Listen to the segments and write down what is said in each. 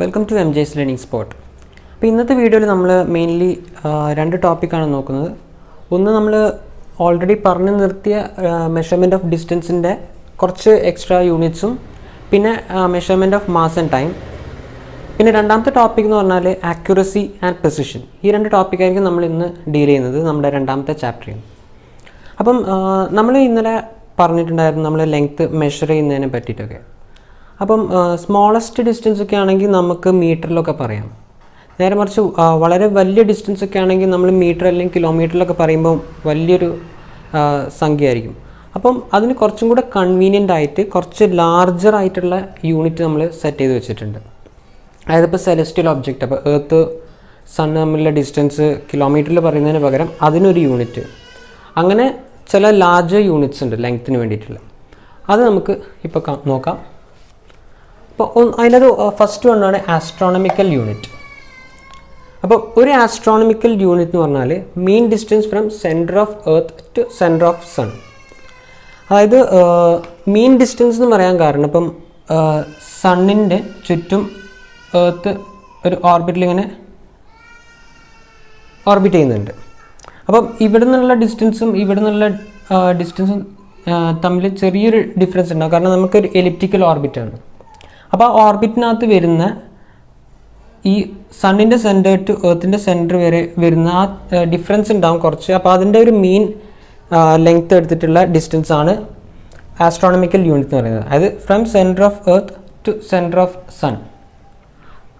Welcome to MJ's learning spot. അപ്പോൾ ഇന്നത്തെ വീഡിയോയിൽ നമ്മൾ മെയിൻലി രണ്ട് ടോപ്പിക്കാണ് നോക്കുന്നത്. ഒന്ന് നമ്മൾ ഓൾറെഡി പറഞ്ഞു നിർത്തിയ മെഷർമെൻറ്റ് ഓഫ് ഡിസ്റ്റൻസിൻ്റെ കുറച്ച് എക്സ്ട്രാ യൂണിറ്റ്സും പിന്നെ measurement of mass and time. പിന്നെ രണ്ടാമത്തെ ടോപ്പിക് എന്ന് പറഞ്ഞാൽ ആക്യുറസി ആൻഡ് പ്രിസിഷൻ. ഈ രണ്ട് ടോപ്പിക്കായിരിക്കും നമ്മൾ ഇന്ന് ഡീൽ ചെയ്യുന്നത് നമ്മുടെ രണ്ടാമത്തെ ചാപ്റ്ററിൽ. അപ്പം നമ്മൾ ഇന്നലെ പറഞ്ഞിട്ടുണ്ടായിരുന്നു നമ്മൾ ലെങ്ത്ത് മെഷർ ചെയ്യുന്നതിനെ പറ്റിയിട്ടൊക്കെ. അപ്പം സ്മോളസ്റ്റ് ഡിസ്റ്റൻസ് ഒക്കെ ആണെങ്കിൽ നമുക്ക് മീറ്ററിലൊക്കെ പറയാം. നേരെ മറിച്ച് വളരെ വലിയ ഡിസ്റ്റൻസ് ഒക്കെ ആണെങ്കിൽ നമ്മൾ മീറ്റർ അല്ലെങ്കിൽ കിലോമീറ്ററിലൊക്കെ പറയുമ്പോൾ വലിയൊരു സംഖ്യ ആയിരിക്കും. അപ്പം അതിന് കുറച്ചും കൂടെ കൺവീനിയൻ്റ് ആയിട്ട് കുറച്ച് ലാർജർ ആയിട്ടുള്ള യൂണിറ്റ് നമ്മൾ സെറ്റ് ചെയ്ത് വെച്ചിട്ടുണ്ട്. അതായത് ഇപ്പോൾ സെലസ്റ്റിയൽ ഒബ്ജക്റ്റ്, അപ്പോൾ എർത്ത് സൺ തമ്മിലുള്ള ഡിസ്റ്റൻസ് കിലോമീറ്ററിൽ പറയുന്നതിന് പകരം അതിനൊരു യൂണിറ്റ്, അങ്ങനെ ചില ലാർജർ യൂണിറ്റ്സ് ഉണ്ട് ലെങ്ത്തിന് വേണ്ടിയിട്ടുള്ള. അത് നമുക്ക് ഇപ്പോൾ നോക്കാം. അപ്പോൾ അതിനകത്ത് ഫസ്റ്റ് വണ്ണാണ് ആസ്ട്രോണമിക്കൽ യൂണിറ്റ്. അപ്പോൾ ഒരു ആസ്ട്രോണമിക്കൽ യൂണിറ്റ് എന്ന് പറഞ്ഞാൽ mean distance from centre of earth to centre of sun. അതായത് മീൻ ഡിസ്റ്റൻസ് എന്ന് പറയാൻ കാരണം ഇപ്പം സണ്ണിൻ്റെ ചുറ്റും എർത്ത് ഒരു ഓർബിറ്റിൽ ഇങ്ങനെ ഓർബിറ്റ് ചെയ്യുന്നുണ്ട്. അപ്പം ഇവിടെ നിന്നുള്ള ഡിസ്റ്റൻസും ഇവിടെ നിന്നുള്ള ഡിസ്റ്റൻസും തമ്മിൽ ചെറിയൊരു ഡിഫറൻസ് ഉണ്ടാകും. കാരണം നമുക്കൊരു എലിപ്റ്റിക്കൽ ഓർബിറ്റാണ്. അപ്പോൾ ആ ഓർബിറ്റിനകത്ത് വരുന്ന ഈ സണ്ണിൻ്റെ സെൻറ്റർ ടു എർത്തിൻ്റെ സെൻറ്റർ വരെ വരുന്ന ആ ഡിഫറൻസ് ഉണ്ടാകും കുറച്ച്. അപ്പോൾ അതിൻ്റെ ഒരു മീൻ ലെങ്ത്ത് എടുത്തിട്ടുള്ള ഡിസ്റ്റൻസ് ആണ് ആസ്ട്രോണമിക്കൽ യൂണിറ്റ് എന്ന് പറയുന്നത്. അതായത് from centre of earth to centre of sun.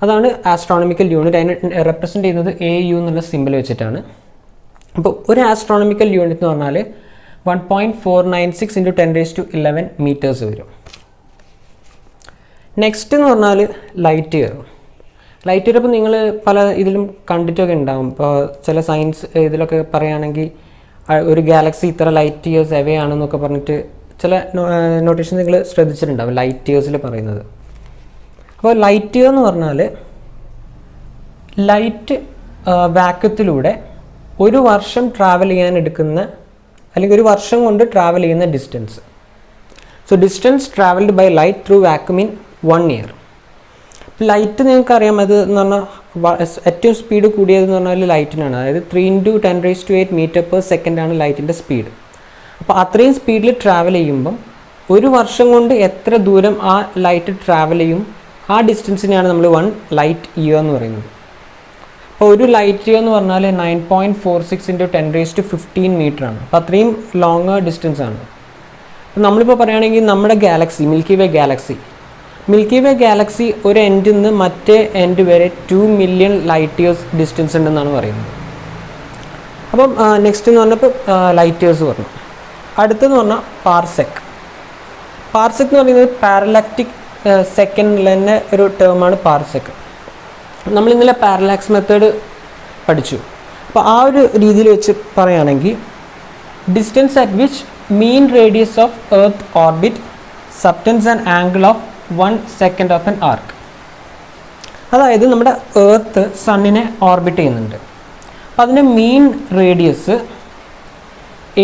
അതാണ് ആസ്ട്രോണമിക്കൽ യൂണിറ്റ്. അതിനെ റെപ്രസെൻറ്റ് ചെയ്യുന്നത് AU എന്നുള്ള സിമ്പിൾ വെച്ചിട്ടാണ്. അപ്പോൾ ഒരു ആസ്ട്രോണമിക്കൽ യൂണിറ്റ് എന്ന് പറഞ്ഞാൽ 1.496 × 10⁻11 മീറ്റേഴ്സ് വരും. നെക്സ്റ്റ് എന്ന് പറഞ്ഞാൽ ലൈറ്റ് ഇയർ. ലൈറ്റ് ഇയർ ഇപ്പോൾ നിങ്ങൾ പല ഇതിലും കണ്ടിട്ടൊക്കെ ഉണ്ടാകും. ഇപ്പോൾ ചില സയൻസ് ഇതിലൊക്കെ പറയുകയാണെങ്കിൽ ഒരു ഗാലക്സി ഇത്ര ലൈറ്റ് ഇയേഴ്സ് എവേ ആണെന്നൊക്കെ പറഞ്ഞിട്ട് ചില നോട്ടേഷൻ നിങ്ങൾ ശ്രദ്ധിച്ചിട്ടുണ്ടാകും ലൈറ്റ് ഇയേഴ്സിൽ പറയുന്നത്. അപ്പോൾ ലൈറ്റ് ഇയർ എന്ന് പറഞ്ഞാൽ ലൈറ്റ് വാക്വത്തിലൂടെ ഒരു വർഷം ട്രാവൽ ചെയ്യാൻ എടുക്കുന്ന അല്ലെങ്കിൽ ഒരു വർഷം കൊണ്ട് ട്രാവൽ ചെയ്യുന്ന distance. So distance travelled by light through vacuum in 1 year. Light നിങ്ങൾക്കറിയാം, അത് എന്ന് പറഞ്ഞാൽ ഏറ്റവും സ്പീഡ് കൂടിയതെന്ന് പറഞ്ഞാൽ ലൈറ്റിനാണ്. അതായത് 3 × 10⁻8 m/s ആണ് ലൈറ്റിൻ്റെ സ്പീഡ്. അപ്പോൾ അത്രയും സ്പീഡിൽ ട്രാവൽ ചെയ്യുമ്പം ഒരു വർഷം കൊണ്ട് എത്ര ദൂരം ആ ലൈറ്റ് ട്രാവൽ ചെയ്യും, ആ ഡിസ്റ്റൻസിനെയാണ് നമ്മൾ 1 ലൈറ്റ് ഇയർ എന്ന് പറയുന്നത്. അപ്പോൾ ഒരു ലൈറ്റ് ഇയർ എന്ന് പറഞ്ഞാൽ 9.46 × 10⁻15 മീറ്ററാണ്. അപ്പോൾ അത്രയും ലോങ് ഡിസ്റ്റൻസ് ആണ്. അപ്പോൾ നമ്മളിപ്പോൾ പറയുകയാണെങ്കിൽ നമ്മുടെ ഗാലക്സി മിൽക്കി വേ ഗാലക്സി ഒരു എൻഡിൽ നിന്ന് മറ്റേ എൻഡ് വരെ 2 മില്യൺ ലൈറ്റ് ഇയേഴ്സ് ഡിസ്റ്റൻസ് ഉണ്ടെന്നാണ് പറയുന്നത്. അപ്പം നെക്സ്റ്റ് എന്ന് പറഞ്ഞപ്പോൾ ലൈറ്റ് ഇയേഴ്സ് പറഞ്ഞു. അടുത്തെന്ന് പറഞ്ഞാൽ പാർസെക് എന്ന് പറയുന്നത് പാരലാക്റ്റിക് സെക്കൻഡിൽ തന്നെ ഒരു ടേമാണ് പാർസെക്. നമ്മൾ ഇന്നലെ പാരലാക്സ് മെത്തേഡ് പഠിച്ചു. അപ്പോൾ ആ ഒരു രീതിയിൽ വെച്ച് പറയുകയാണെങ്കിൽ distance at which mean radius of earth orbit subtends and angle of 1 second of an arc. അതായത് നമ്മുടെ എർത്ത് സണ്ണിനെ ഓർബിറ്റ് ചെയ്യുന്നുണ്ട്. അപ്പോൾ അതിൻ്റെ മീൻ റേഡിയസ്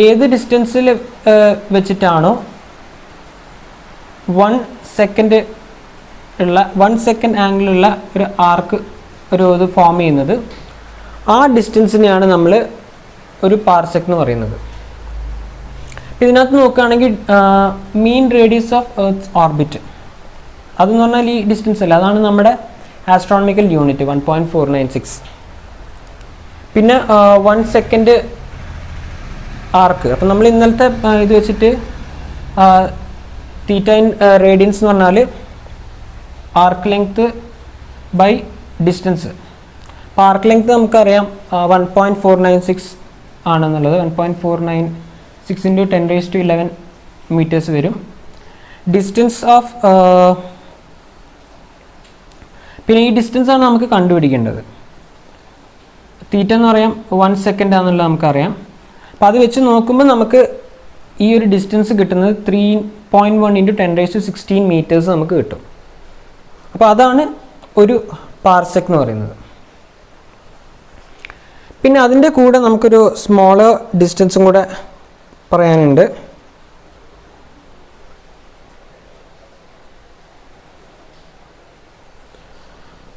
ഏത് ഡിസ്റ്റൻസിൽ വെച്ചിട്ടാണോ 1 second ആംഗിളുള്ള ഒരു ആർക്ക് ഇത് ഫോം ചെയ്യുന്നത്, ആ ഡിസ്റ്റൻസിനെയാണ് നമ്മൾ ഒരു പാർസെക് എന്ന് പറയുന്നത്. ഇതിനകത്ത് നോക്കുകയാണെങ്കിൽ മീൻ റേഡിയസ് ഓഫ് എർത്ത് ഓർബിറ്റ് അതെന്ന് പറഞ്ഞാൽ ഈ ഡിസ്റ്റൻസ് അല്ല, അതാണ് നമ്മുടെ ആസ്ട്രോണമിക്കൽ യൂണിറ്റ് 1.496. പിന്നെ 1 second ആർക്ക്. അപ്പം നമ്മൾ ഇന്നലത്തെ ഇത് വെച്ചിട്ട് തീറ്റ ഇൻ റേഡിയൻസ് എന്ന് പറഞ്ഞാൽ ആർക്ക് ലെങ്ത്ത് ബൈ ഡിസ്റ്റൻസ്. അപ്പോൾ ആർക്ക് ലെങ്ത്ത് നമുക്കറിയാം 1.496 ആണെന്നുള്ളത്. 1.496 × 10⁻11 മീറ്റേഴ്സ് വരും. ഡിസ്റ്റൻസ് ഓഫ് പിന്നെ ഈ ഡിസ്റ്റൻസ് ആണ് നമുക്ക് കണ്ടുപിടിക്കേണ്ടത്. തീറ്റ എന്ന് പറയാം 1 second ആണെന്നുള്ളത് നമുക്കറിയാം. അപ്പോൾ അത് വെച്ച് നോക്കുമ്പോൾ നമുക്ക് ഈ ഒരു ഡിസ്റ്റൻസ് കിട്ടുന്നത് 3.1 × 10⁻16 മീറ്റേഴ്സ് നമുക്ക് കിട്ടും. അപ്പോൾ അതാണ് ഒരു പാർസെക് എന്ന് പറയുന്നത്. പിന്നെ അതിൻ്റെ കൂടെ നമുക്കൊരു സ്മോളർ ഡിസ്റ്റൻസും കൂടെ പറയാനുണ്ട്.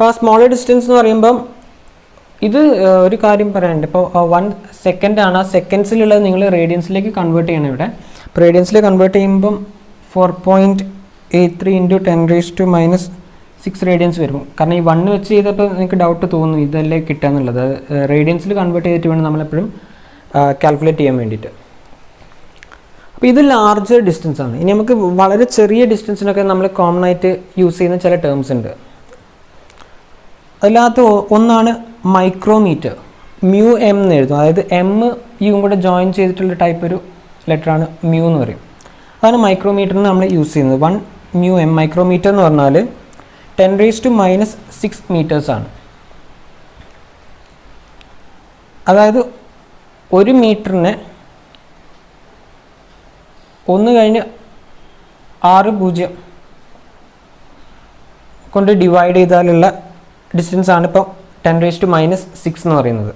അപ്പോൾ ആ സ്മോളർ ഡിസ്റ്റൻസ് എന്ന് പറയുമ്പം ഇത് ഒരു കാര്യം പറയാനുണ്ട്. ഇപ്പോൾ 1 സെക്കൻഡാണ്, ആ സെക്കൻഡ്സിലുള്ളത് നിങ്ങൾ റേഡിയൻസിലേക്ക് കൺവേർട്ട് ചെയ്യണം ഇവിടെ. അപ്പോൾ റേഡിയൻസിൽ കൺവേർട്ട് ചെയ്യുമ്പം 4.83 × 10⁻⁻6 റേഡിയൻസ് വരും. കാരണം ഈ 1 വെച്ച് ചെയ്തപ്പോൾ നിങ്ങൾക്ക് ഡൗട്ട് തോന്നും ഇതല്ലേ കിട്ടുക എന്നുള്ളത്. റേഡിയൻസിൽ കൺവേർട്ട് ചെയ്തിട്ട് വേണം നമ്മളെപ്പോഴും കാൽക്കുലേറ്റ് ചെയ്യാൻ വേണ്ടിയിട്ട്. അപ്പോൾ ഇത് ലാർജർ ഡിസ്റ്റൻസ് ആണ്. ഇനി നമുക്ക് വളരെ ചെറിയ ഡിസ്റ്റൻസിനൊക്കെ നമ്മൾ കോമൺ ആയിട്ട് യൂസ് ചെയ്യുന്ന ചില ടേംസ് ഉണ്ട്. അതിനകത്ത് ഒന്നാണ് മൈക്രോമീറ്റർ. മ്യൂ എം എന്ന് എഴുതും. അതായത് എം യും കൂടെ ജോയിൻ ചെയ്തിട്ടുള്ള ടൈപ്പ് ഒരു ലെറ്ററാണ് മ്യൂ എന്ന് പറയും. അതാണ് മൈക്രോമീറ്ററിന് നമ്മൾ യൂസ് ചെയ്യുന്നത്. 1 മ്യൂ എം. മൈക്രോമീറ്റർ എന്ന് പറഞ്ഞാൽ 10⁻⁻6 മീറ്റേഴ്സാണ്. അതായത് 1 മീറ്ററിനെ 1/6 കൊണ്ട് ഡിവൈഡ് ചെയ്താലുള്ള ഡിസ്റ്റൻസ് ആണ് ഇപ്പോൾ 10⁻⁻6 എന്ന് പറയുന്നത്.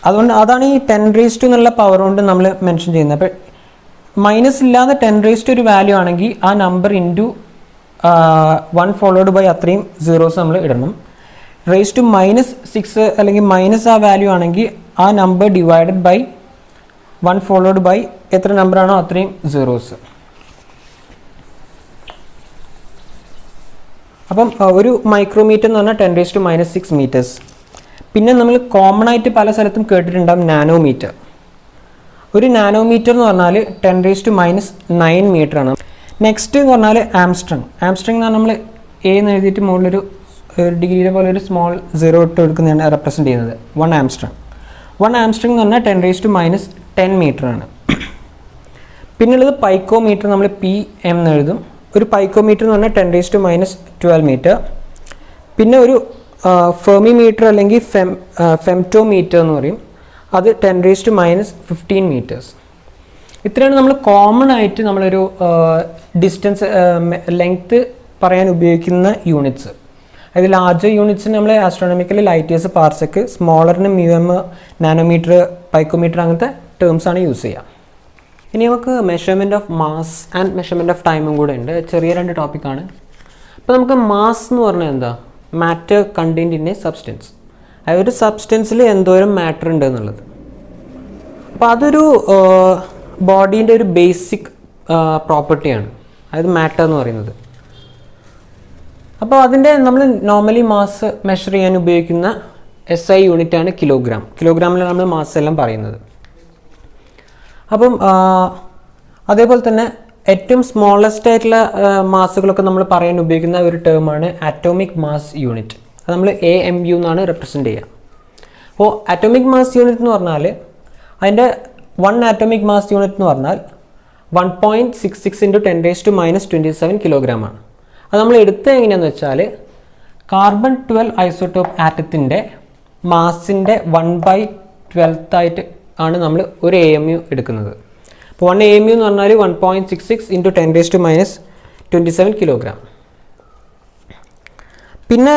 അതുകൊണ്ട് അതാണ് ഈ 10⁻⁻² എന്നുള്ള പവർ കൊണ്ട് നമ്മൾ മെൻഷൻ ചെയ്യുന്നത്. അപ്പോൾ മൈനസ് ഇല്ലാതെ 10⁻⁻² ഒരു വാല്യൂ ആണെങ്കിൽ ആ നമ്പർ ഇൻറ്റു 1 ഫോളോഡ് ബൈ അത്രയും സീറോസ് നമ്മൾ ഇടണം. (6) അല്ലെങ്കിൽ മൈനസ് ആ വാല്യൂ ആണെങ്കിൽ ആ number divided by 1 followed by എത്ര നമ്പറാണോ അത്രയും സീറോസ്. അപ്പം ഒരു മൈക്രോമീറ്റർ എന്ന് പറഞ്ഞാൽ 10⁻⁻6 മീറ്റേഴ്സ്. പിന്നെ നമ്മൾ കോമൺ ആയിട്ട് പല സ്ഥലത്തും കേട്ടിട്ടുണ്ടാകും നാനോമീറ്റർ. ഒരു നാനോമീറ്റർ എന്ന് പറഞ്ഞാൽ 10⁻⁹ മീറ്ററാണ്. നെക്സ്റ്റ് എന്ന് പറഞ്ഞാൽ ആംസ്ട്രങ്. ആംസ്ട്രങ് എന്ന് പറഞ്ഞാൽ നമ്മൾ എ എന്ന് എഴുതിയിട്ട് മുകളിലൊരു ഡിഗ്രിയുടെ പോലെ ഒരു സ്മോൾ 0 ഇട്ട് എടുക്കുന്നതാണ് റെപ്രസെൻറ്റ് ചെയ്യുന്നത്. 1 ആംസ്ട്രങ്. 1 ആംസ്ട്രങ് എന്ന് പറഞ്ഞാൽ 10⁻⁻10 മീറ്ററാണ്. പിന്നുള്ളത് പൈക്കോമീറ്റർ. നമ്മൾ പി എം എന്ന് എഴുതും. ഒരു പൈക്കോമീറ്റർ എന്ന് പറഞ്ഞാൽ 10⁻12 മീറ്റർ. പിന്നെ ഒരു ഫെർമിമീറ്റർ അല്ലെങ്കിൽ ഫെംറ്റോമീറ്റർ എന്ന് പറയും. അത് 10⁻⁻15 മീറ്റേഴ്സ്. ഇത്രയാണ് നമ്മൾ കോമൺ ആയിട്ട് നമ്മളൊരു ഡിസ്റ്റൻസ് ലെങ്ത്ത് പറയാൻ ഉപയോഗിക്കുന്ന യൂണിറ്റ്സ്. അതായത് ലാർജർ യൂണിറ്റ്സിന് നമ്മൾ ആസ്ട്രോണമിക്കലി ലൈറ്റ് ഇയേഴ്സ്, പാർസെക്ക്, സ്മോളറിന് മ്യൂ എം, നാനോമീറ്റർ, പൈക്കോമീറ്റർ അങ്ങനത്തെ ടേംസാണ് യൂസ് ചെയ്യുക. ഇനി നമുക്ക് measurement of mass and measurement of ടൈമും കൂടെ ഉണ്ട്. ചെറിയ 2 ടോപ്പിക്കാണ്. അപ്പോൾ നമുക്ക് മാസ് എന്ന് പറഞ്ഞാൽ എന്താ? Matter contained in A substance. അതായത് ഒരു സബ്സ്റ്റൻസിൽ എന്തോരം മാറ്റർ ഉണ്ട് എന്നുള്ളത്. അപ്പോൾ അതൊരു ബോഡീൻ്റെ ഒരു ബേസിക് പ്രോപ്പർട്ടിയാണ്, അതായത് മാറ്റർ എന്ന് പറയുന്നത്. അപ്പോൾ അതിൻ്റെ നമ്മൾ നോർമലി മാസ് മെഷർ ചെയ്യാൻ ഉപയോഗിക്കുന്ന SI യൂണിറ്റാണ് കിലോഗ്രാം. കിലോഗ്രാമിലാണ് നമ്മൾ മാസ് എല്ലാം പറയുന്നത്. അപ്പം അതേപോലെ തന്നെ ഏറ്റവും സ്മോളസ്റ്റ് ആയിട്ടുള്ള മാസുകളൊക്കെ നമ്മൾ പറയാൻ ഉപയോഗിക്കുന്ന ഒരു ടേമാണ് ആറ്റോമിക് മാസ് യൂണിറ്റ്. അത് നമ്മൾ AMU എന്നാണ് റെപ്രസെൻ്റ് ചെയ്യുക. അപ്പോൾ ആറ്റോമിക് മാസ് യൂണിറ്റ് എന്ന് പറഞ്ഞാൽ അതിൻ്റെ 1 ആറ്റോമിക് മാസ് യൂണിറ്റ് എന്ന് പറഞ്ഞാൽ 1.66 × 10⁻⁻27 കിലോഗ്രാമാണ്. അത് നമ്മൾ എടുത്തത് എങ്ങനെയാണെന്ന് വെച്ചാൽ കാർബൺ 12 ഐസോട്ടോപ്പ് ആറ്റത്തിൻ്റെ മാസിൻ്റെ 1/12 ആയിട്ട് ആണ് നമ്മൾ ഒരു AMU എടുക്കുന്നത്. അപ്പോൾ 1 AMU എന്ന് പറഞ്ഞാൽ 1.66 × 10⁻⁻27 കിലോഗ്രാം. പിന്നെ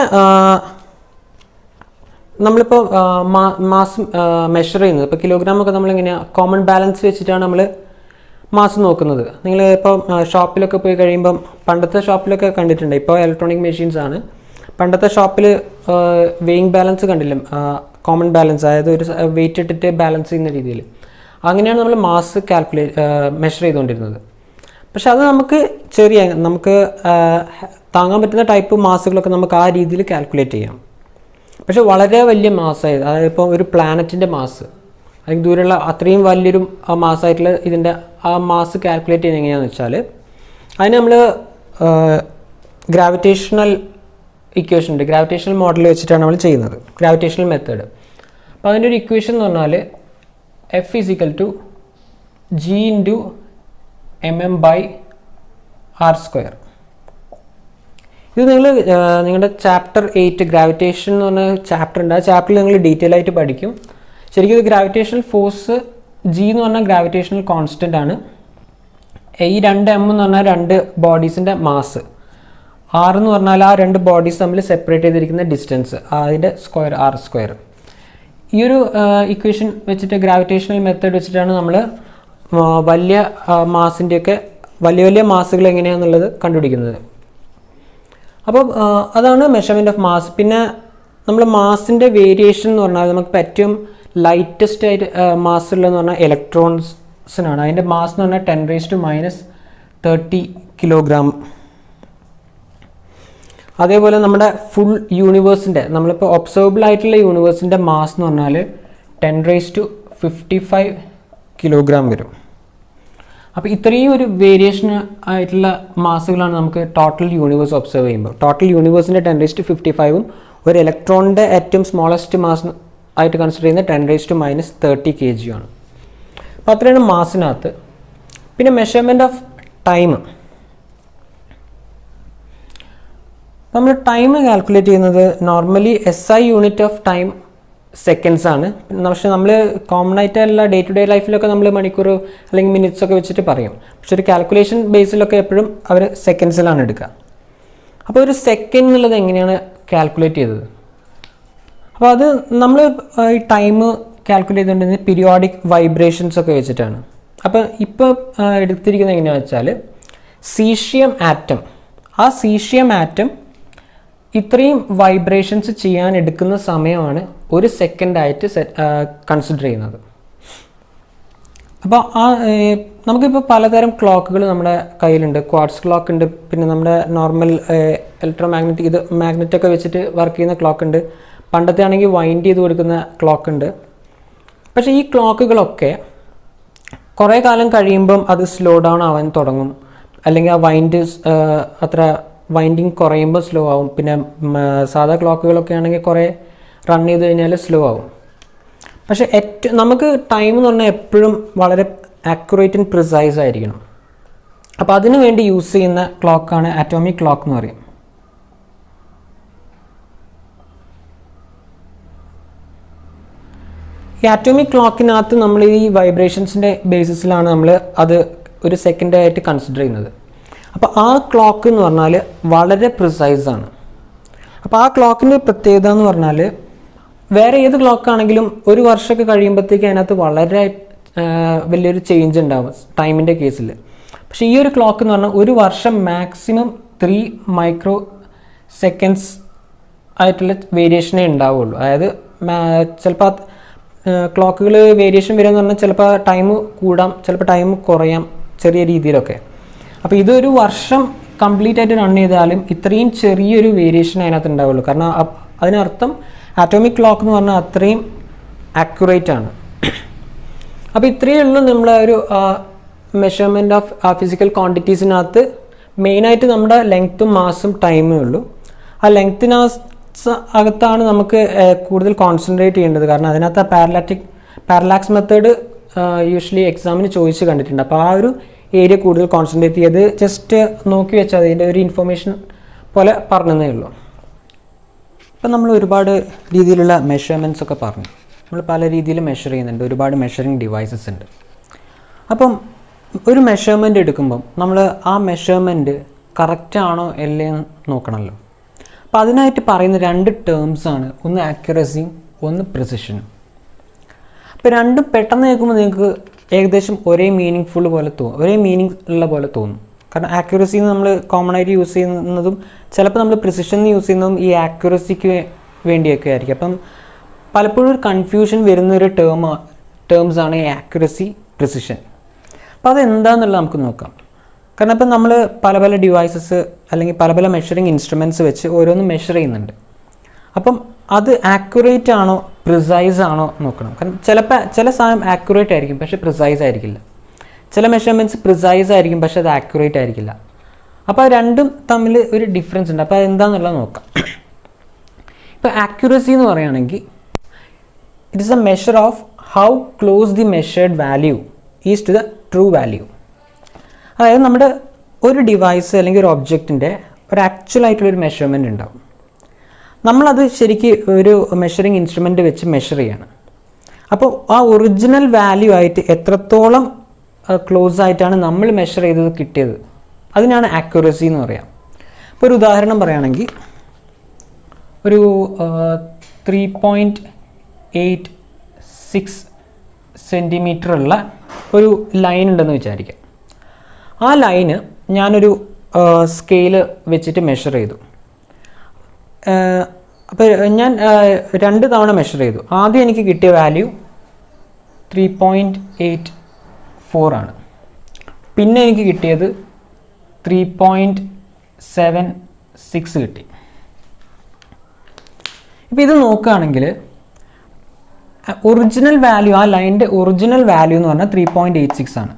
നമ്മളിപ്പോൾ മാസ് മെഷർ ചെയ്യുന്നത് ഇപ്പോൾ കിലോഗ്രാമൊക്കെ നമ്മളിങ്ങനെയാണ് കോമൺ ബാലൻസ് വെച്ചിട്ടാണ് നമ്മൾ മാസ് നോക്കുന്നത്. നിങ്ങൾ ഇപ്പോൾ ഷോപ്പിലൊക്കെ പോയി കഴിയുമ്പം പണ്ടത്തെ ഷോപ്പിലൊക്കെ കണ്ടിട്ടുണ്ട്, ഇപ്പോൾ ഇലക്ട്രോണിക് മെഷീൻസ് ആണ്. പണ്ടത്തെ ഷോപ്പിൽ വെയിങ് ബാലൻസ് കണ്ടില്ല, കോമൺ ബാലൻസ്, അതായത് ഒരു വെയിറ്റ് ഇട്ടിട്ട് ബാലൻസ് ചെയ്യുന്ന രീതിയിൽ. അങ്ങനെയാണ് നമ്മൾ മാസ് മെഷർ ചെയ്തുകൊണ്ടിരുന്നത്. പക്ഷെ അത് നമുക്ക് നമുക്ക് താങ്ങാൻ പറ്റുന്ന ടൈപ്പ് മാസുകളൊക്കെ നമുക്ക് ആ രീതിയിൽ കാൽക്കുലേറ്റ് ചെയ്യാം. പക്ഷെ വളരെ വലിയ മാസ്സായത്, അതായത് ഇപ്പോൾ ഒരു പ്ലാനറ്റിൻ്റെ മാസ് അല്ലെങ്കിൽ ദൂരെയുള്ള അത്രയും വലിയൊരു മാസ്സായിട്ടുള്ള ഇതിൻ്റെ ആ മാസ് കാൽക്കുലേറ്റ് ചെയ്യുന്നത് എങ്ങനെയാണെന്ന് വെച്ചാൽ അതിന് നമ്മൾ ഗ്രാവിറ്റേഷണൽ ഇക്വേഷൻ ഉണ്ട്, ഗ്രാവിറ്റേഷണൽ മോഡൽ വെച്ചിട്ടാണ് നമ്മൾ ചെയ്യുന്നത്, ഗ്രാവിറ്റേഷണൽ മെത്തേഡ്. അപ്പോൾ അതിൻ്റെ ഒരു ഇക്വേഷൻ എന്ന് പറഞ്ഞാൽ F = G × mm/r². ഇത് നിങ്ങൾ നിങ്ങളുടെ ചാപ്റ്റർ 8 ഗ്രാവിറ്റേഷൻ എന്ന് പറഞ്ഞ ചാപ്റ്റർ ഉണ്ട്. ആ ചാപ്റ്ററിൽ നിങ്ങൾ ഡീറ്റെയിൽ ആയിട്ട് പഠിക്കും. ശരിക്കും ഇത് ഗ്രാവിറ്റേഷണൽ ഫോഴ്സ് G എന്ന് പറഞ്ഞാൽ ഗ്രാവിറ്റേഷണൽ കോൺസ്റ്റൻ്റ് ആണ്. ഈ 2 m എന്ന് പറഞ്ഞാൽ 2 ബോഡീസിൻ്റെ മാസ്, r എന്ന് പറഞ്ഞാൽ ആ 2 ബോഡീസ് തമ്മിൽ സെപ്പറേറ്റ് ചെയ്തിരിക്കുന്ന ഡിസ്റ്റൻസ്, അതിൻ്റെ സ്ക്വയർ r². ഈ ഒരു ഇക്വേഷൻ വെച്ചിട്ട് ഗ്രാവിറ്റേഷണൽ മെത്തേഡ് വെച്ചിട്ടാണ് നമ്മൾ വലിയ മാസിൻ്റെയൊക്കെ വലിയ മാസുകൾ എങ്ങനെയാണെന്നുള്ളത് കണ്ടുപിടിക്കുന്നത്. അപ്പം അതാണ് മെഷർമെൻറ്റ് ഓഫ് മാസ്. പിന്നെ നമ്മൾ മാസിൻ്റെ വേരിയേഷൻ എന്ന് പറഞ്ഞാൽ നമുക്ക് ഏറ്റവും ലൈറ്റസ്റ്റ് ആയിട്ട് മാസ് ഉള്ളതെന്ന് പറഞ്ഞാൽ ഇലക്ട്രോൺസിനാണ്. അതിൻ്റെ മാസ് എന്ന് പറഞ്ഞാൽ 10⁻³ കിലോഗ്രാം. അതേപോലെ നമ്മുടെ ഫുൾ യൂണിവേഴ്സിൻ്റെ, നമ്മളിപ്പോൾ ഒബ്സർവബിൾ ആയിട്ടുള്ള യൂണിവേഴ്സിൻ്റെ മാസ് എന്ന് പറഞ്ഞാൽ 10⁵55 കിലോഗ്രാം വരും. അപ്പോൾ ഇത്രയും ഒരു വേരിയേഷൻ ആയിട്ടുള്ള മാസുകളാണ് നമുക്ക് ടോട്ടൽ യൂണിവേഴ്സ് ഒബ്സർവ് ചെയ്യുമ്പോൾ. ടോട്ടൽ യൂണിവേഴ്സിൻ്റെ 10⁵55ഉം ഒരു ഇലക്ട്രോണിൻ്റെ ഏറ്റവും സ്മോളസ്റ്റ് മാസ് ആയിട്ട് കൺസിഡർ ചെയ്യുന്ന 10⁻³ kg ആണ്. അപ്പോൾ അത്രയാണ് മാസിനകത്ത്. പിന്നെ മെഷർമെൻറ്റ് ഓഫ് ടൈം. നമ്മൾ ടൈം കാൽക്കുലേറ്റ് ചെയ്യുന്നത് normally SI unit of time seconds ആണ്. പക്ഷേ നമ്മൾ കോമൺ ആയിട്ടുള്ള ഡേ ടു ഡേ ലൈഫിലൊക്കെ നമ്മൾ മണിക്കൂർ അല്ലെങ്കിൽ മിനിറ്റ്സ് ഒക്കെ വെച്ചിട്ട് പറയും. പക്ഷെ ഒരു കാൽക്കുലേഷൻ ബേസിലൊക്കെ എപ്പോഴും അവർ സെക്കൻഡ്സിലാണ് എടുക്കുക. അപ്പോൾ ഒരു സെക്കൻഡ് എന്നുള്ളത് എങ്ങനെയാണ് കാൽക്കുലേറ്റ് ചെയ്തത്? അപ്പോൾ അത് നമ്മൾ ഈ ടൈം കാൽക്കുലേറ്റ് ചെയ്തുകൊണ്ടിരുന്നത് പീരിയോഡിക് വൈബ്രേഷൻസ് ഒക്കെ വെച്ചിട്ടാണ്. അപ്പോൾ ഇപ്പോൾ എടുത്തിരിക്കുന്നത് എങ്ങനെയാണെന്ന് വെച്ചാൽ സീഷ്യം ആറ്റം, ആ സീഷ്യം ആറ്റം ഇത്രയും വൈബ്രേഷൻസ് ചെയ്യാൻ എടുക്കുന്ന സമയമാണ് ഒരു സെക്കൻഡായിട്ട് കൺസിഡർ ചെയ്യുന്നത്. അപ്പോൾ നമുക്കിപ്പോൾ പലതരം ക്ലോക്കുകൾ നമ്മുടെ കയ്യിലുണ്ട്. ക്വാർട്സ് ക്ലോക്ക് ഉണ്ട്, പിന്നെ നമ്മുടെ നോർമൽ ഇലക്ട്രോമാഗ്നറ്റിക് മാഗ്നറ്റൊക്കെ വെച്ചിട്ട് വർക്ക് ചെയ്യുന്ന ക്ലോക്ക് ഉണ്ട്. പണ്ടത്തെ ആണെങ്കിൽ വൈൻഡ് ചെയ്ത് കൊടുക്കുന്ന ക്ലോക്ക് ഉണ്ട്. പക്ഷേ ഈ ക്ലോക്കുകളൊക്കെ കുറേ കാലം കഴിയുമ്പം അത് സ്ലോ ഡൗൺ ആവാൻ തുടങ്ങും, അല്ലെങ്കിൽ ആ അത്ര വൈൻഡിങ് കുറയുമ്പോൾ സ്ലോ ആവും. പിന്നെ സാധാ ക്ലോക്കുകളൊക്കെ ആണെങ്കിൽ കുറേ റൺ ചെയ്ത് കഴിഞ്ഞാൽ സ്ലോ ആവും. പക്ഷേ നമുക്ക് ടൈം എന്ന് പറഞ്ഞാൽ എപ്പോഴും വളരെ ആക്യുറേറ്റ് ആൻഡ് പ്രിസൈസ് ആയിരിക്കണം. അപ്പോൾ അതിനു വേണ്ടി യൂസ് ചെയ്യുന്ന ക്ലോക്കാണ് ആറ്റോമിക് ക്ലോക്ക് എന്ന് പറയും. ഈ ആറ്റോമിക് ക്ലോക്കിനകത്ത് നമ്മൾ ഈ വൈബ്രേഷൻസിൻ്റെ ബേസിസിലാണ് നമ്മൾ അത് ഒരു സെക്കൻഡായിട്ട് കൺസിഡർ ചെയ്യുന്നത്. അപ്പോൾ ആ ക്ലോക്ക് എന്ന് പറഞ്ഞാൽ വളരെ പ്രിസൈസാണ്. അപ്പോൾ ആ ക്ലോക്കിൻ്റെ പ്രത്യേകത എന്ന് പറഞ്ഞാൽ വേറെ ഏത് ക്ലോക്കാണെങ്കിലും ഒരു വർഷമൊക്കെ കഴിയുമ്പോഴത്തേക്ക് അതിനകത്ത് വളരെ വലിയൊരു ചേഞ്ച് ഉണ്ടാവും ടൈമിൻ്റെ കേസിൽ. പക്ഷേ ഈ ഒരു ക്ലോക്ക് എന്ന് പറഞ്ഞാൽ ഒരു വർഷം മാക്സിമം 3 മൈക്രോ സെക്കൻഡ്സ് ആയിട്ടുള്ള വേരിയേഷനേ ഉണ്ടാവുള്ളൂ. അതായത് ചിലപ്പോൾ ക്ലോക്കുകൾ വേരിയേഷൻ വരിക എന്ന് പറഞ്ഞാൽ ചിലപ്പോൾ ടൈം കൂടാം, ചിലപ്പോൾ ടൈം കുറയാം ചെറിയ രീതിയിലൊക്കെ. അപ്പോൾ ഇതൊരു വർഷം കംപ്ലീറ്റ് ആയിട്ട് റൺ ചെയ്താലും ഇത്രയും ചെറിയൊരു വേരിയേഷൻ അതിനകത്ത് ഉണ്ടാവുള്ളൂ. കാരണം അതിനർത്ഥം ആറ്റോമിക് ക്ലോക്ക് എന്ന് പറഞ്ഞാൽ അത്രയും ആക്യുറേറ്റ് ആണ്. അപ്പോൾ ഇത്രയേ ഉള്ളൂ നമ്മളെ ഒരു മെഷർമെൻറ്റ് ഓഫ് ഫിസിക്കൽ ക്വാണ്ടിറ്റീസിനകത്ത്. മെയിനായിട്ട് നമ്മുടെ ലെങ്ത്തും മാസും ടൈമേ ഉള്ളൂ. ആ അകത്താണ് നമുക്ക് കൂടുതൽ കോൺസെൻട്രേറ്റ് ചെയ്യേണ്ടത്. കാരണം അതിനകത്ത് പാരലാക്സ് മെത്തേഡ് യൂഷ്വലി എക്സാമിന് ചോദിച്ച് കണ്ടിട്ടുണ്ട്. അപ്പോൾ ആ ഒരു ഏരിയ കൂടുതൽ കോൺസെൻട്രേറ്റ് ചെയ്ത് ജസ്റ്റ് നോക്കി വെച്ചാൽ അതിൻ്റെ ഒരു ഇൻഫർമേഷൻ പോലെ പറഞ്ഞതേ ഉള്ളൂ. ഇപ്പം നമ്മൾ ഒരുപാട് രീതിയിലുള്ള മെഷർമെൻറ്റ്സ് ഒക്കെ പറഞ്ഞു. നമ്മൾ പല രീതിയിൽ മെഷർ ചെയ്യുന്നുണ്ട്, ഒരുപാട് മെഷറിങ് ഡിവൈസസ് ഉണ്ട്. അപ്പം ഒരു മെഷർമെൻറ്റ് എടുക്കുമ്പം നമ്മൾ ആ മെഷർമെൻറ്റ് കറക്റ്റാണോ അല്ലേ എന്ന് നോക്കണമല്ലോ. അപ്പോൾ അതിനായിട്ട് പറയുന്ന 2 ടേംസാണ്, ഒന്ന് ആക്യുറസിയും ഒന്ന് പ്രിസിഷനും. അപ്പോൾ രണ്ടും പെട്ടെന്ന് കേൾക്കുമ്പോൾ നിങ്ങൾക്ക് ഏകദേശം ഒരേ മീനിങ് ഉള്ള പോലെ തോന്നും. കാരണം ആക്യുറസി നമ്മൾ കോമൺ ആയിട്ട് യൂസ് ചെയ്യുന്നതും ചിലപ്പോൾ നമ്മൾ പ്രിസിഷൻ യൂസ് ചെയ്യുന്നതും ഈ ആക്യുറസിക്ക് വേണ്ടിയൊക്കെ ആയിരിക്കും. അപ്പം പലപ്പോഴും ഒരു കൺഫ്യൂഷൻ വരുന്നൊരു ടേംസാണ് ഈ ആക്യുറസി, പ്രിസിഷൻ. അപ്പോൾ അതെന്താണെന്നുള്ളത് നമുക്ക് നോക്കാം. കാരണം ഇപ്പം നമ്മൾ പല ഡിവൈസസ് അല്ലെങ്കിൽ പല മെഷറിങ് ഇൻസ്ട്രുമെൻറ്റ്സ് വെച്ച് ഓരോന്നും മെഷർ ചെയ്യുന്നുണ്ട്. അപ്പം അത് ആക്യുറേറ്റ് ആണോ പ്രിസൈസ് ആണോ നോക്കണം. കാരണം ചില സാധനം ആക്യുറേറ്റ് ആയിരിക്കും പക്ഷേ പ്രിസൈസ് ആയിരിക്കില്ല. ചില മെഷർമെൻറ്റ്സ് പ്രിസൈസ് ആയിരിക്കും പക്ഷേ അത് ആക്യുറേറ്റ് ആയിരിക്കില്ല. അപ്പോൾ രണ്ടും തമ്മിൽ ഒരു ഡിഫറൻസ് ഉണ്ട്. അപ്പോൾ അതെന്താണെന്നുള്ളത് നോക്കാം. ഇപ്പോൾ ആക്യുറസി എന്ന് പറയുകയാണെങ്കിൽ it is a measure of how close the measured value is to the true value. അതായത് നമ്മുടെ ഒരു ഡിവൈസ് അല്ലെങ്കിൽ ഒരു ഒബ്ജക്റ്റിൻ്റെ ഒരു ആക്ച്വൽ ആയിട്ടുള്ളൊരു മെഷർമെൻറ്റ് ഉണ്ടാവും. നമ്മളത് ശരിക്ക് ഒരു മെഷറിങ് ഇൻസ്ട്രുമെൻ്റ് വെച്ച് മെഷർ ചെയ്യണം. അപ്പോൾ ആ ഒറിജിനൽ വാല്യൂ ആയിട്ട് എത്രത്തോളം ക്ലോസ് ആയിട്ടാണ് നമ്മൾ മെഷർ ചെയ്തത് കിട്ടിയത്, അതിനാണ് ആക്യുറസി എന്ന് പറയാം. ഇപ്പോൾ ഒരു ഉദാഹരണം പറയുകയാണെങ്കിൽ ഒരു 3.86 സെൻറ്റിമീറ്റർ ഉള്ള ഒരു ലൈൻ ഉണ്ടെന്ന് വിചാരിക്കാം. ആ ലൈന് ഞാനൊരു സ്കെയിൽ വെച്ചിട്ട് മെഷർ ചെയ്തു. അപ്പോൾ ഞാൻ 2 തവണ മെഷർ ചെയ്തു. ആദ്യം എനിക്ക് കിട്ടിയ വാല്യൂ 3.84 ആണ്. പിന്നെ എനിക്ക് കിട്ടിയത് 3.76 കിട്ടി. ഇപ്പോൾ ഇത് നോക്കുകയാണെങ്കിൽ ഒറിജിനൽ വാല്യൂ, ആ ലൈനിൻ്റെ ഒറിജിനൽ വാല്യൂ എന്ന് പറഞ്ഞാൽ 3.86 ആണ്.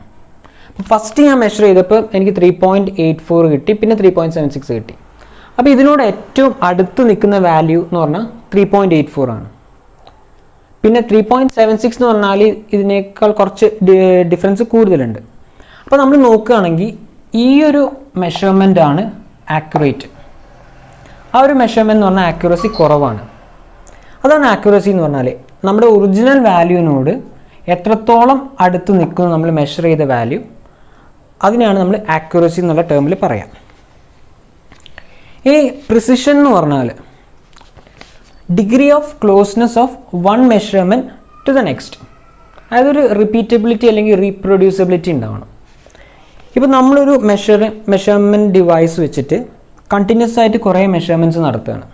അപ്പോൾ ഫസ്റ്റ് ഞാൻ മെഷർ ചെയ്തപ്പോൾ എനിക്ക് 3.84 കിട്ടി, പിന്നെ 3.76 കിട്ടി. അപ്പോൾ ഇതിനോട് ഏറ്റവും അടുത്ത് നിൽക്കുന്ന വാല്യൂ എന്ന് പറഞ്ഞാൽ 3.84 ആണ്. പിന്നെ 3.76 എന്ന് പറഞ്ഞാൽ ഇതിനേക്കാൾ കുറച്ച് ഡിഫറൻസ് കൂടുതലുണ്ട്. അപ്പോൾ നമ്മൾ നോക്കുകയാണെങ്കിൽ ഈ ഒരു മെഷർമെൻ്റ് ആണ് ആക്യുറേറ്റ്. ആ ഒരു മെഷർമെൻ്റ് എന്ന് പറഞ്ഞാൽ ആക്യുറസി കുറവാണ്. അതാണ് ആക്യുറസി എന്ന് പറഞ്ഞാൽ നമ്മുടെ ഒറിജിനൽ വാല്യൂവിനോട് എത്രത്തോളം അടുത്ത് നിൽക്കുന്നു നമ്മൾ മെഷർ ചെയ്ത വാല്യൂ, അതിനാണ് നമ്മൾ ആക്യുറസി എന്നുള്ള ടേമിൽ പറയാം. ഇനി പ്രിസിഷൻ എന്ന് പറഞ്ഞാൽ degree of closeness of one measurement to the next. അതായത് ഒരു റിപ്പീറ്റബിലിറ്റി അല്ലെങ്കിൽ റീപ്രൊഡ്യൂസിബിലിറ്റി ഉണ്ടാവണം. ഇപ്പോൾ നമ്മളൊരു മെഷർമെൻറ്റ് ഡിവൈസ് വെച്ചിട്ട് കണ്ടിന്യൂസ് ആയിട്ട് കുറേ മെഷർമെൻറ്റ്സ് നടത്തുകയാണ്.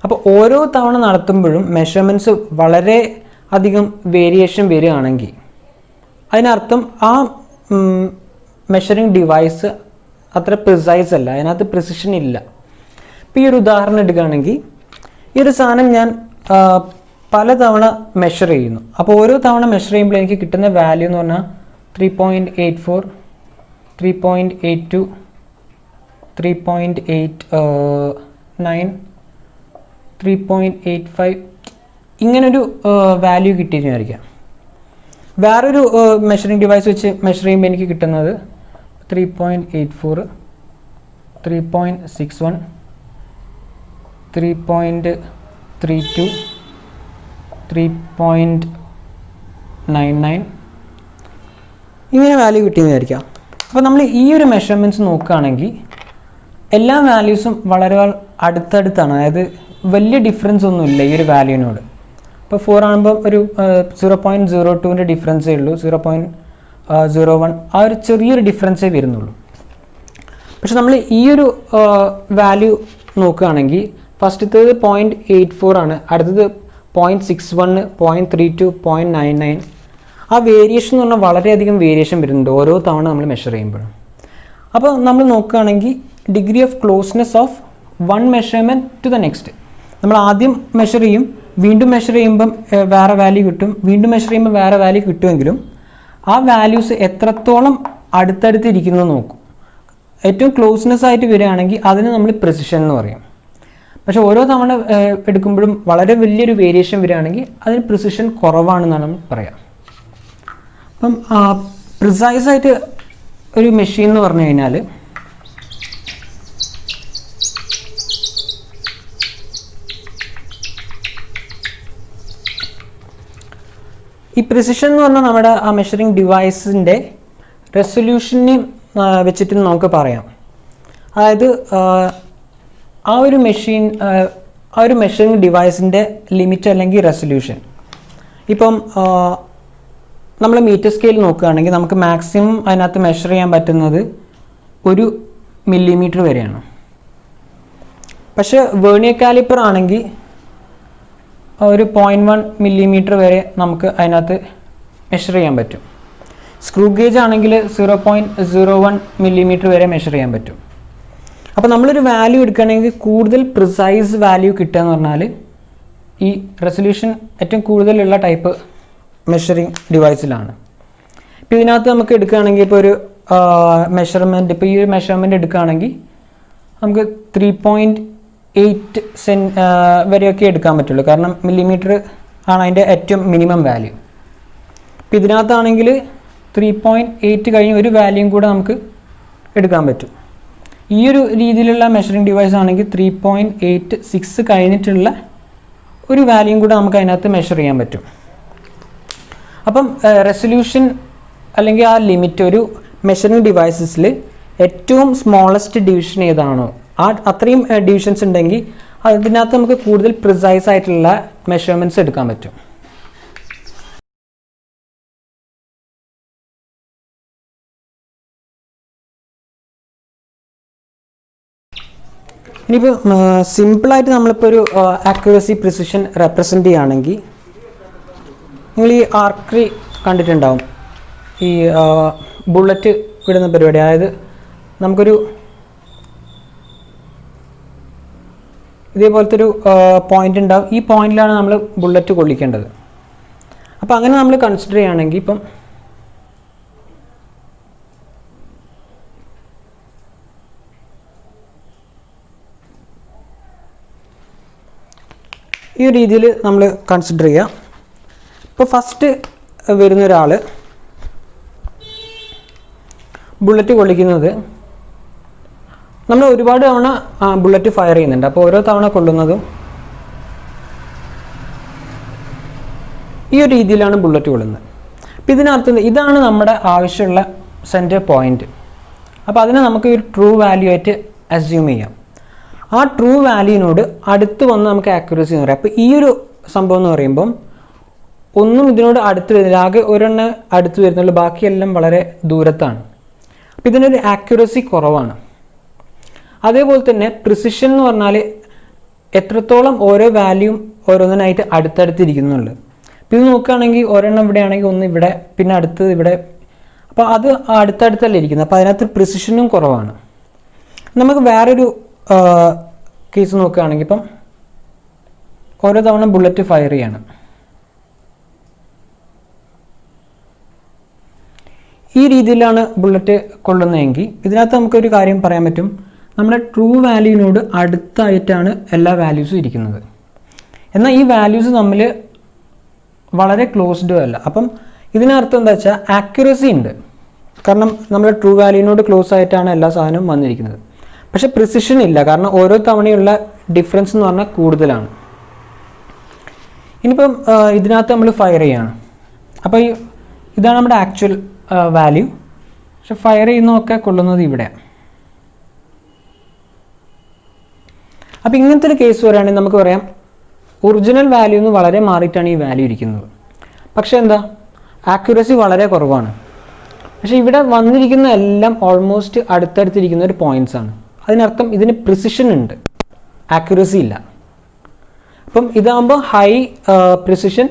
അപ്പോൾ ഓരോ തവണ നടത്തുമ്പോഴും മെഷർമെൻറ്റ്സ് വളരെ അധികം വേരിയേഷൻ വരികയാണെങ്കിൽ അതിനർത്ഥം ആ മെഷറിംഗ് ഡിവൈസ് അത്ര പ്രിസൈസ് അല്ല, അതിനകത്ത് പ്രിസിഷൻ ഇല്ല. ഇപ്പോൾ ഈ ഒരു ഉദാഹരണം എടുക്കുകയാണെങ്കിൽ ഈ ഒരു സാധനം ഞാൻ പലതവണ മെഷർ ചെയ്യുന്നു. അപ്പോൾ ഓരോ തവണ മെഷർ ചെയ്യുമ്പോൾ എനിക്ക് കിട്ടുന്ന വാല്യൂ എന്ന് പറഞ്ഞാൽ 3.84, 3.82, 3.89, 3.85 ഇങ്ങനൊരു വാല്യൂ കിട്ടിയെന്ന് വിചാരിക്കാം. വേറൊരു മെഷറിംഗ് ഡിവൈസ് വെച്ച് മെഷർ ചെയ്യുമ്പോൾ എനിക്ക് കിട്ടുന്നത് 3.84, 3.61, 3.32, 3.99 ഇങ്ങനെ വാല്യൂ കിട്ടിയെന്ന് വിചാരിക്കാം. അപ്പോൾ നമ്മൾ ഈ ഒരു മെഷർമെൻറ്റ്സ് നോക്കുകയാണെങ്കിൽ എല്ലാ വാല്യൂസും വളരെ അടുത്തടുത്താണ്. അതായത് വലിയ ഡിഫറൻസ് ഒന്നുമില്ല ഈ ഒരു വാല്യൂവിനോട്. ഇപ്പോൾ 4 ആകുമ്പോൾ ഒരു 0.02ൻ്റെ ഡിഫറൻസേ ഉള്ളൂ, 0.01 ആ ഒരു ചെറിയൊരു ഡിഫറൻസേ വരുന്നുള്ളൂ. പക്ഷെ നമ്മൾ ഈ ഒരു വാല്യൂ നോക്കുകയാണെങ്കിൽ ഫസ്റ്റത്തേത് 0.84 ആണ്, അടുത്തത് 0.61, 0.32, 0.99. ആ വേരിയേഷൻ എന്ന് പറഞ്ഞാൽ വളരെയധികം വേരിയേഷൻ വരുന്നുണ്ട് ഓരോ തവണ നമ്മൾ മെഷർ ചെയ്യുമ്പോഴും. അപ്പോൾ നമ്മൾ നോക്കുകയാണെങ്കിൽ degree of closeness of one measurement to the next. നമ്മൾ ആദ്യം മെഷർ ചെയ്യും, വീണ്ടും മെഷർ ചെയ്യുമ്പം വേറെ വാല്യൂ കിട്ടും, വീണ്ടും മെഷർ ചെയ്യുമ്പോൾ വേറെ വാല്യൂ കിട്ടുമെങ്കിലും ആ വാല്യൂസ് എത്രത്തോളം അടുത്തടുത്തിരിക്കുന്നു നോക്കും. ഏറ്റവും ക്ലോസ്നെസ് ആയിട്ട് വരികയാണെങ്കിൽ അതിന് നമ്മൾ പ്രിസിഷൻ എന്ന് പറയും. പക്ഷേ ഓരോ തവണ എടുക്കുമ്പോഴും വളരെ വലിയൊരു വേരിയേഷൻ വരികയാണെങ്കിൽ അതിന് പ്രിസിഷൻ കുറവാണെന്നാണ് നമ്മൾ പറയാം. അപ്പം പ്രിസൈസായിട്ട് ഒരു മെഷീൻ എന്ന് പറഞ്ഞു കഴിഞ്ഞാൽ ഈ പ്രിസിഷൻ എന്ന് പറഞ്ഞാൽ നമ്മുടെ ആ മെഷറിംഗ് ഡിവൈസിൻ്റെ റെസൊല്യൂഷനെ വെച്ചിട്ട് നമുക്ക് പറയാം. അതായത് ആ ഒരു മെഷറിംഗ് ഡിവൈസിൻ്റെ ലിമിറ്റ് അല്ലെങ്കിൽ റെസൊല്യൂഷൻ. ഇപ്പം നമ്മൾ മീറ്റർ സ്കെയിൽ നോക്കുകയാണെങ്കിൽ നമുക്ക് മാക്സിമം അതിനകത്ത് മെഷർ ചെയ്യാൻ പറ്റുന്നത് 1 മില്ലിമീറ്റർ വരെയാണ്. പക്ഷേ വെർനിയർ കാലിപ്പർ ആണെങ്കിൽ ഒരു 0.1 മില്ലിമീറ്റർ വരെ നമുക്ക് അതിനകത്ത് മെഷർ ചെയ്യാൻ പറ്റും. സ്ക്രൂ ഗേജ് ആണെങ്കിൽ 0.01 മില്ലിമീറ്റർ വരെ മെഷർ ചെയ്യാൻ പറ്റും. അപ്പോൾ നമ്മളൊരു വാല്യൂ എടുക്കുകയാണെങ്കിൽ കൂടുതൽ പ്രിസൈസ് വാല്യൂ കിട്ടുക എന്ന് പറഞ്ഞാൽ ഈ റെസൊല്യൂഷൻ ഏറ്റവും കൂടുതലുള്ള ടൈപ്പ് മെഷറിംഗ് ഡിവൈസിലാണ്. ഇപ്പോൾ ഇതിനകത്ത് നമുക്ക് എടുക്കുകയാണെങ്കിൽ ഇപ്പോൾ ഒരു മെഷർമെൻറ്റ്, ഇപ്പോൾ ഈ ഒരു മെഷർമെൻറ്റ് എടുക്കുകയാണെങ്കിൽ നമുക്ക് 3.8 വരെയൊക്കെ എടുക്കാൻ പറ്റുള്ളൂ. കാരണം മില്ലിമീറ്റർ ആണ് അതിൻ്റെ ഏറ്റവും മിനിമം വാല്യൂ. ഇപ്പോൾ ഇതിനകത്താണെങ്കിൽ 3.8 കഴിഞ്ഞ് ഒരു വാല്യൂയും കൂടെ നമുക്ക് എടുക്കാൻ പറ്റും. ഈ ഒരു രീതിയിലുള്ള മെഷറിംഗ് ഡിവൈസ് ആണെങ്കിൽ 3.86 കഴിഞ്ഞിട്ടുള്ള ഒരു വാല്യൂയും കൂടെ നമുക്ക് അതിനകത്ത് മെഷർ ചെയ്യാൻ പറ്റും. അപ്പം റെസൊല്യൂഷൻ അല്ലെങ്കിൽ ആ ലിമിറ്റ് ഒരു മെഷറിംഗ് ഡിവൈസസിൽ ഏറ്റവും സ്മോളസ്റ്റ് ഡിവിഷൻ ഏതാണോ അത്രയും ഡിവിഷൻസ് ഉണ്ടെങ്കിൽ അതിനകത്ത് നമുക്ക് കൂടുതൽ പ്രിസൈസ് ആയിട്ടുള്ള മെഷർമെൻറ്റ്സ് എടുക്കാൻ പറ്റും. ഇനിയിപ്പോൾ സിമ്പിളായിട്ട് നമ്മളിപ്പോൾ ഒരു ആക്യുറസി പ്രിസിഷൻ റെപ്രസെൻ്റ് ചെയ്യുകയാണെങ്കിൽ നിങ്ങൾ ഈ ആർക്കറി കണ്ടിട്ടുണ്ടാവും, ഈ ബുള്ളറ്റ് വിടുന്ന പരിപാടി. അതായത് നമുക്കൊരു ഇതേപോലത്തെ ഒരു പോയിൻ്റ് ഉണ്ടാവും, ഈ പോയിന്റിലാണ് നമ്മൾ ബുള്ളറ്റ് കൊള്ളിക്കേണ്ടത്. അപ്പോൾ അങ്ങനെ നമ്മൾ കൺസിഡർ ചെയ്യുകയാണെങ്കിൽ ഇപ്പം ഈ ഒരു രീതിയിൽ നമ്മൾ കൺസിഡർ ചെയ്യുക. ഇപ്പോൾ ഫസ്റ്റ് വരുന്ന ഒരാൾ ബുള്ളറ്റ് കൊള്ളിക്കുന്നത്, നമ്മൾ ഒരുപാട് തവണ ബുള്ളറ്റ് ഫയർ ചെയ്യുന്നുണ്ട്. അപ്പോൾ ഓരോ തവണ കൊള്ളുന്നതും ഈ ഒരു രീതിയിലാണ് ബുള്ളറ്റ് കൊള്ളുന്നത്. അപ്പോൾ ഇതിനർത്ഥം ഇതാണ് നമ്മുടെ ആവശ്യമുള്ള സെൻറ്റർ പോയിൻ്റ്. അപ്പോൾ അതിനെ നമുക്ക് ഒരു ട്രൂ വാല്യൂ ആയിട്ട് അസ്യൂം ചെയ്യാം. ആ ട്രൂ വാല്യൂവിനോട് അടുത്ത് വന്ന് നമുക്ക് ആക്യുറസി എന്ന് പറയാം. അപ്പോൾ ഈ ഒരു സംഭവം എന്ന് പറയുമ്പം ഒന്നും ഇതിനോട് അടുത്ത് വരുന്നില്ല, ആകെ ഒരെണ്ണം അടുത്ത് വരുന്നുള്ളൂ, ബാക്കിയെല്ലാം വളരെ ദൂരത്താണ്. അപ്പോൾ ഇതിനൊരു ആക്യുറസി കുറവാണ്. അതേപോലെ തന്നെ പ്രിസിഷൻ എന്ന് പറഞ്ഞാൽ എത്രത്തോളം ഓരോ വാല്യൂം ഓരോന്നിനായിട്ട് അടുത്തടുത്തിരിക്കുന്നുള്ളൂ. അപ്പോൾ ഇത് നോക്കുകയാണെങ്കിൽ ഒരെണ്ണം ഇവിടെ ആണെങ്കിൽ ഒന്ന് ഇവിടെ, പിന്നെ അടുത്തത് ഇവിടെ. അപ്പോൾ അത് അടുത്തടുത്തല്ല ഇരിക്കുന്നത്. അപ്പോൾ അതിനകത്ത് പ്രിസിഷനും കുറവാണ്. നമുക്ക് വേറൊരു കേസ് നോക്കുകയാണെങ്കിൽ ഇപ്പം ഓരോ തവണ ബുള്ളറ്റ് ഫയർ ചെയ്യണം. ഈ രീതിയിലാണ് ബുള്ളറ്റ് കൊള്ളുന്നതെങ്കിൽ ഇതിനകത്ത് നമുക്കൊരു കാര്യം പറയാൻ പറ്റും, നമ്മുടെ ട്രൂ വാല്യൂവിനോട് അടുത്തായിട്ടാണ് എല്ലാ വാല്യൂസും ഇരിക്കുന്നത്. എന്നാൽ ഈ വാല്യൂസ് തമ്മിൽ വളരെ ക്ലോസ്ഡും അല്ല. അപ്പം ഇതിനർത്ഥം എന്താ വെച്ചാൽ ആക്യുറസി ഉണ്ട്, കാരണം നമ്മുടെ ട്രൂ വാല്യൂവിനോട് ക്ലോസ് ആയിട്ടാണ് എല്ലാ സാധനവും വന്നിരിക്കുന്നത്. പക്ഷെ പ്രിസിഷൻ ഇല്ല, കാരണം ഓരോ തവണയുള്ള ഡിഫറൻസ് എന്ന് പറഞ്ഞാൽ കൂടുതലാണ്. ഇനിയിപ്പം ഇതിനകത്ത് നമ്മൾ ഫയർ ചെയ്യാണ്. അപ്പോൾ ഇതാണ് നമ്മുടെ ആക്ച്വൽ വാല്യൂ. പക്ഷെ ഫയർ ചെയ്യുന്നതൊക്കെ കൊള്ളുന്നത് ഇവിടെയാണ്. അപ്പോൾ ഇങ്ങനത്തെ ഒരു കേസ് വരികയാണെങ്കിൽ നമുക്ക് പറയാം ഒറിജിനൽ വാല്യൂ നിന്ന് വളരെ മാറിയിട്ടാണ് ഈ വാല്യൂ ഇരിക്കുന്നത്. പക്ഷെ എന്താ, ആക്യുറസി വളരെ കുറവാണ്. പക്ഷേ ഇവിടെ വന്നിരിക്കുന്ന എല്ലാം ഓൾമോസ്റ്റ് അടുത്തടുത്തിരിക്കുന്ന ഒരു പോയിൻറ്റ്സ് ആണ്. അതിനർത്ഥം ഇതിന് പ്രിസിഷൻ ഉണ്ട്, ആക്യുറസി ഇല്ല. അപ്പം ഇതാകുമ്പോൾ ഹൈ പ്രിസിഷൻ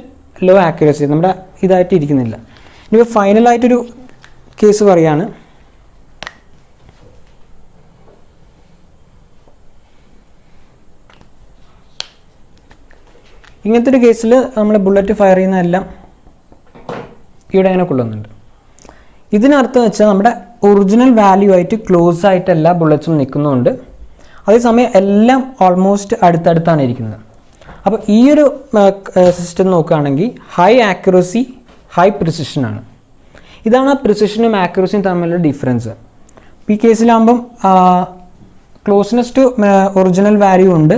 ലോ ആക്യുറസി നമ്മുടെ ഇതായിട്ട് ഇരിക്കുന്നില്ല. ഇനിയിപ്പോൾ ഫൈനലായിട്ടൊരു കേസ് പറയാണ്. ഇങ്ങനത്തെ ഒരു കേസിൽ നമ്മൾ ബുള്ളറ്റ് ഫയർ ചെയ്യുന്നതെല്ലാം ഇവിടെ അങ്ങനെ കൊള്ളുന്നുണ്ട്. ഇതിനർത്ഥം വെച്ചാൽ നമ്മുടെ ഒറിജിനൽ വാല്യൂ ആയിട്ട് ക്ലോസ് ആയിട്ട് എല്ലാ ബുള്ളറ്റ്സും നിൽക്കുന്നുണ്ട്. അതേസമയം എല്ലാം ഓൾമോസ്റ്റ് അടുത്തടുത്താണ് ഇരിക്കുന്നത്. അപ്പോൾ ഈ ഒരു സിസ്റ്റം നോക്കുകയാണെങ്കിൽ ഹൈ ആക്യുറസി ഹൈ പ്രിസിഷനാണ്. ഇതാണ് പ്രിസിഷനും ആക്യുറസിയും തമ്മിലുള്ള ഡിഫറൻസ്. ഈ കേസിലാകുമ്പം ക്ലോസ്നെസ് ടു ഒറിജിനൽ വാല്യൂ ഉണ്ട്,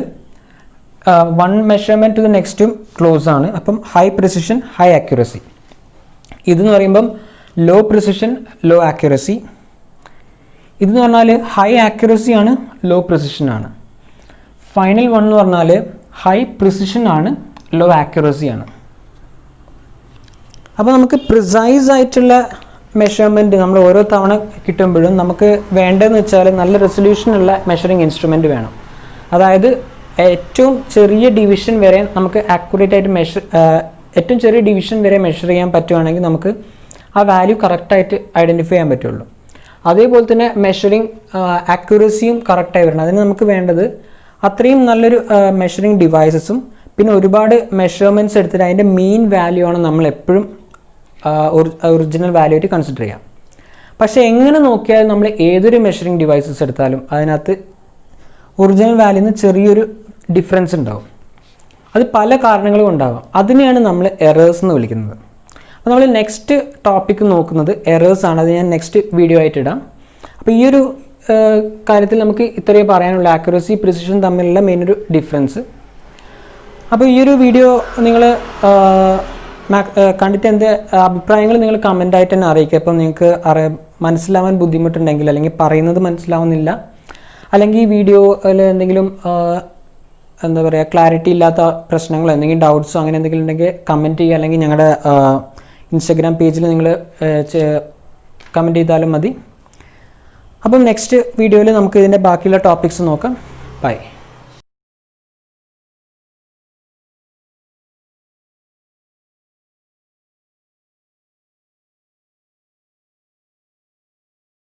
വൺ മെഷർമെൻറ്റ് ടു ദ നെക്സ്റ്റും ക്ലോസ് ആണ്. അപ്പം ഹൈ പ്രിസിഷൻ ഹൈ ആക്യുറസി. ഇതെന്ന് പറയുമ്പം ലോ പ്രിസിഷൻ ലോ ആക്യുറസി. ഇതെന്ന് പറഞ്ഞാൽ ഹൈ ആക്യുറസി ആണ്, ലോ പ്രിസിഷൻ ആണ്. ഫൈനൽ വൺ എന്ന് പറഞ്ഞാൽ ഹൈ പ്രിസിഷൻ ആണ്, ലോ ആക്യുറസി ആണ്. അപ്പോൾ നമുക്ക് പ്രിസൈസ് ആയിട്ടുള്ള മെഷർമെൻറ്റ് നമ്മൾ ഓരോ തവണ കിട്ടുമ്പോഴും നമുക്ക് വേണ്ടതെന്ന് വെച്ചാൽ നല്ല റെസൊല്യൂഷനുള്ള മെഷറിങ് ഇൻസ്ട്രുമെൻറ്റ് വേണം. അതായത് ഏറ്റവും ചെറിയ ഡിവിഷൻ വരെ നമുക്ക് ആക്യുറേറ്റ് ആയിട്ട് ഏറ്റവും ചെറിയ ഡിവിഷൻ വരെ മെഷർ ചെയ്യാൻ പറ്റുവാണെങ്കിൽ നമുക്ക് ആ വാല്യൂ കറക്റ്റായിട്ട് ഐഡൻറ്റിഫൈ ചെയ്യാൻ പറ്റുള്ളൂ. അതേപോലെ തന്നെ മെഷറിങ് ആക്യുറസിയും കറക്റ്റായി വരണം. അതിന് നമുക്ക് വേണ്ടത് അത്രയും നല്ലൊരു മെഷറിങ് ഡിവൈസസും പിന്നെ ഒരുപാട് മെഷർമെൻറ്റ്സ് എടുത്തിട്ട് അതിൻ്റെ മീൻ വാല്യൂ ആണ് നമ്മൾ എപ്പോഴും ഒറിജിനൽ വാല്യൂ ആയിട്ട് കൺസിഡർ ചെയ്യാം. പക്ഷേ എങ്ങനെ നോക്കിയാലും നമ്മൾ ഏതൊരു മെഷറിങ് ഡിവൈസസ് എടുത്താലും അതിനകത്ത് ഒറിജിനൽ വാല്യൂന്ന് ചെറിയൊരു ഡിഫറൻസ് ഉണ്ടാവും. അത് പല കാരണങ്ങളും ഉണ്ടാവാം. അതിനെയാണ് നമ്മൾ എറേഴ്സ് എന്ന് വിളിക്കുന്നത്. അപ്പോൾ നമ്മൾ നെക്സ്റ്റ് ടോപ്പിക്ക് നോക്കുന്നത് എറേഴ്സ് ആണ്. അത് ഞാൻ നെക്സ്റ്റ് വീഡിയോ ആയിട്ട് ഇടാം. അപ്പോൾ ഈ ഒരു കാര്യത്തിൽ നമുക്ക് ഇത്രയേ പറയാനുള്ള, ആക്യുറസി പ്രിസിഷൻ തമ്മിലുള്ള മെയിൻ ഒരു ഡിഫറൻസ്. അപ്പോൾ ഈ ഒരു വീഡിയോ നിങ്ങൾ കണ്ടിട്ട് എൻ്റെ അഭിപ്രായങ്ങൾ നിങ്ങൾ കമൻ്റായിട്ട് തന്നെ അറിയിക്കുക. അപ്പം നിങ്ങൾക്ക് മനസ്സിലാവാൻ ബുദ്ധിമുട്ടുണ്ടെങ്കിൽ, അല്ലെങ്കിൽ പറയുന്നത് മനസ്സിലാവുന്നില്ല, അല്ലെങ്കിൽ ഈ വീഡിയോയിൽ എന്തെങ്കിലും എന്താ പറയുക ക്ലാരിറ്റി ഇല്ലാത്ത പ്രശ്നങ്ങളോ എന്തെങ്കിലും ഡൗട്ട്സോ അങ്ങനെ എന്തെങ്കിലും ഉണ്ടെങ്കിൽ കമൻറ്റ് ചെയ്യുക, അല്ലെങ്കിൽ ഞങ്ങളുടെ ഇൻസ്റ്റഗ്രാം പേജിൽ നിങ്ങൾ കമൻറ്റ് ചെയ്താലും മതി. അപ്പം നെക്സ്റ്റ് വീഡിയോയിൽ നമുക്ക് ഇതിൻ്റെ ബാക്കിയുള്ള ടോപ്പിക്സ് നോക്കാം. ബൈ.